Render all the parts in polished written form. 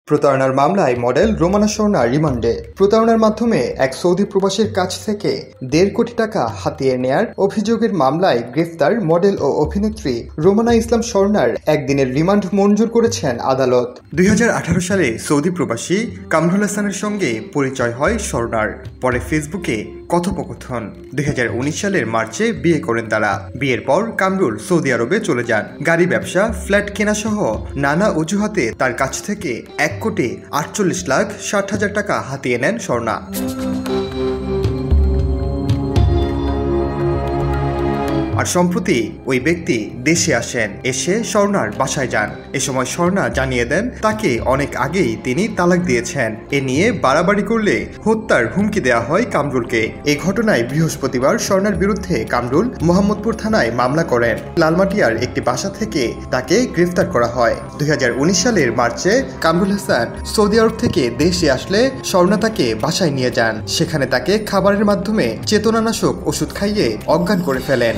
প্রতারণার মামলায় মডেল রোমানা স্বর্ণা রিমান্ডে। প্রতারণার মাধ্যমে এক সৌদি প্রবাসীর কাছ থেকে ১.৫ কোটি টাকা হাতিয়ে নেয়ার অভিযোগের মামলায় গ্রেফতার মডেল ও অভিনেত্রী রোমানা ইসলাম স্বর্ণার একদিনের রিমান্ড মঞ্জুর করেছেন আদালত। ২০১৮ সালে সৌদি প্রবাসী কামরুল হাসানের সঙ্গে পরিচয় হয় স্বর্ণার। পরে ফেসবুকে কথোপকথন। ২০১৯ সালের মার্চে বিয়ে করেন তারা। বিয়ের পর কামরুল সৌদি আরবে চলে যান। গাড়ি ব্যবসা, ফ্ল্যাট কেনা সহ নানা অজুহাতে তার কাছ থেকে ১,৪৮,৬০,০০০ টাকা হাতিয়ে নেন স্বর্ণা। আর সম্প্রতি ওই ব্যক্তি দেশে আসেন, এসে স্বর্ণার বাসায় যান। এ সময় স্বর্ণা জানিয়ে দেন তাকে অনেক আগেই তিনি তালাক দিয়েছেন। এ নিয়ে বাড়াবাড়ি করলে হত্যার হুমকি দেওয়া হয় কামরুলকে। এই ঘটনায় বৃহস্পতিবার স্বর্ণার বিরুদ্ধে কামরুল মোহাম্মদপুর থানায় মামলা করেন। লালমাটিয়ার একটি বাসা থেকে তাকে গ্রেফতার করা হয়। ২০১৯ সালের মার্চে কামরুল হাসান সৌদি আরব থেকে দেশে আসলে স্বর্ণা তাকে বাসায় নিয়ে যান। সেখানে তাকে খাবারের মাধ্যমে চেতনানাশক ওষুধ খাইয়ে অজ্ঞান করে ফেলেন।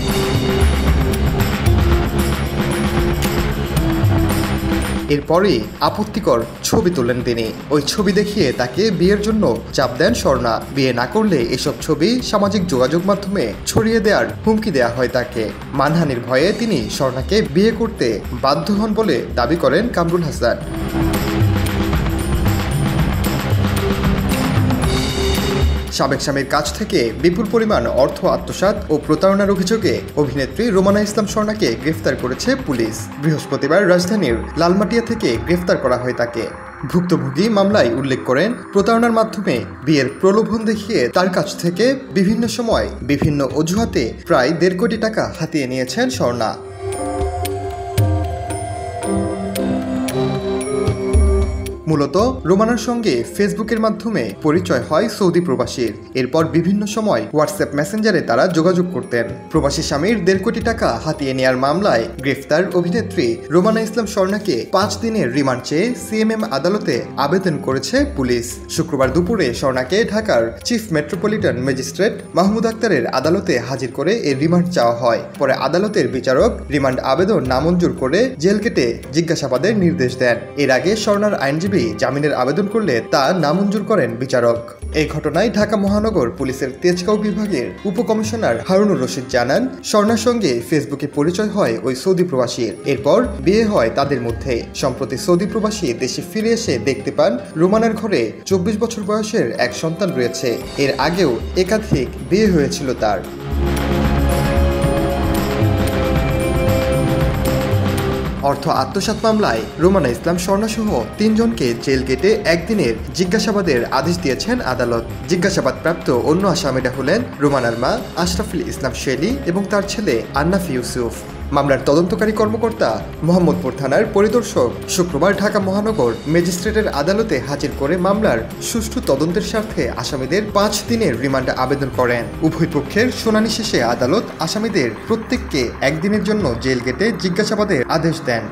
এরপরই আপত্তিকর ছবি তোলেন তিনি। ওই ছবি দেখিয়ে তাকে বিয়ের জন্য চাপ দেন স্বর্ণা। বিয়ে না করলে এসব ছবি সামাজিক যোগাযোগ মাধ্যমে ছড়িয়ে দেওয়ার হুমকি দেওয়া হয় তাকে। মানহানির ভয়ে তিনি স্বর্ণাকে বিয়ে করতে বাধ্য হন বলে দাবি করেন কামরুল হাসান। সাবেক স্বামীর কাছ থেকে বিপুল পরিমাণ অর্থ আত্মসাৎ ও প্রতারণার অভিযোগে অভিনেত্রী রোমানা ইসলাম স্বর্ণাকে গ্রেফতার করেছে পুলিশ। বৃহস্পতিবার রাজধানীর লালমাটিয়া থেকে গ্রেফতার করা হয় তাকে। ভুক্তভোগী মামলায় উল্লেখ করেন, প্রতারণার মাধ্যমে বিয়ের প্রলোভন দেখিয়ে তার কাছ থেকে বিভিন্ন সময় বিভিন্ন অজুহাতে প্রায় ১.৫ কোটি টাকা হাতিয়ে নিয়েছেন স্বর্ণা। মূলত রোমানার সঙ্গে ফেসবুকের মাধ্যমে পরিচয় হয় সৌদি প্রবাসীর। এরপর বিভিন্ন সময় হোয়াটসঅ্যাপ মেসেঞ্জারে তারা যোগাযোগ করতেন। প্রবাসী স্বামীর ১.৫ কোটি টাকা হাতিয়ে নেওয়ার মামলায় গ্রেফতার অভিনেত্রী রোমানা ইসলাম স্বর্ণাকে ৫ দিনের রিমান্ড চেয়ে সিএমএম আদালতে আবেদন করেছে পুলিশ। শুক্রবার দুপুরে স্বর্ণাকে ঢাকার চিফ মেট্রোপলিটন ম্যাজিস্ট্রেট মাহমুদ আক্তারের আদালতে হাজির করে এর রিমান্ড চাওয়া হয়। পরে আদালতের বিচারক রিমান্ড আবেদন নামঞ্জুর করে জেল কেটে জিজ্ঞাসাবাদের নির্দেশ দেন। এর আগে স্বর্ণার আইনজীবী জামিনের আবেদন করলে তা নামঞ্জুর করেন বিচারক। এই ঘটনায় ঢাকা মহানগর পুলিশের তেজগাঁও বিভাগের উপকমিশনার হারুনুর রশিদ জানান, স্বর্ণার সঙ্গে ফেসবুকে পরিচয় হয় ওই সৌদি প্রবাসীর। এরপর বিয়ে হয় তাদের মধ্যে। সম্প্রতি সৌদি প্রবাসী দেশে ফিরে এসে দেখতে পান রোমানার ঘরে ২৪ বছর বয়সের এক সন্তান রয়েছে। এর আগেও একাধিক বিয়ে হয়েছিল তার। অর্থ আত্মসাৎ মামলায় রোমানা ইসলাম স্বর্ণাসহ ৩ জনকে জেল গেটে একদিনের জিজ্ঞাসাবাদের আদেশ দিয়েছেন আদালত। জিজ্ঞাসাবাদপ্রাপ্ত অন্য আসামিরা হলেন রোমানার মা আশরাফুল ইসলাম শেলি এবং তার ছেলে আন্নাফি ইউসুফ। মামলার তদন্তকারী কর্মকর্তা মোহাম্মদপুর থানার পরিদর্শক শুক্রবার ঢাকা মহানগর ম্যাজিস্ট্রেটের আদালতে হাজির করে মামলার সুষ্ঠু তদন্তের স্বার্থে আসামিদের ৫ দিনের রিমান্ডে আবেদন করেন। উভয় পক্ষের শুনানি শেষে আদালত আসামিদের প্রত্যেককে একদিনের জন্য জেল গেটে জিজ্ঞাসাবাদের আদেশ দেন।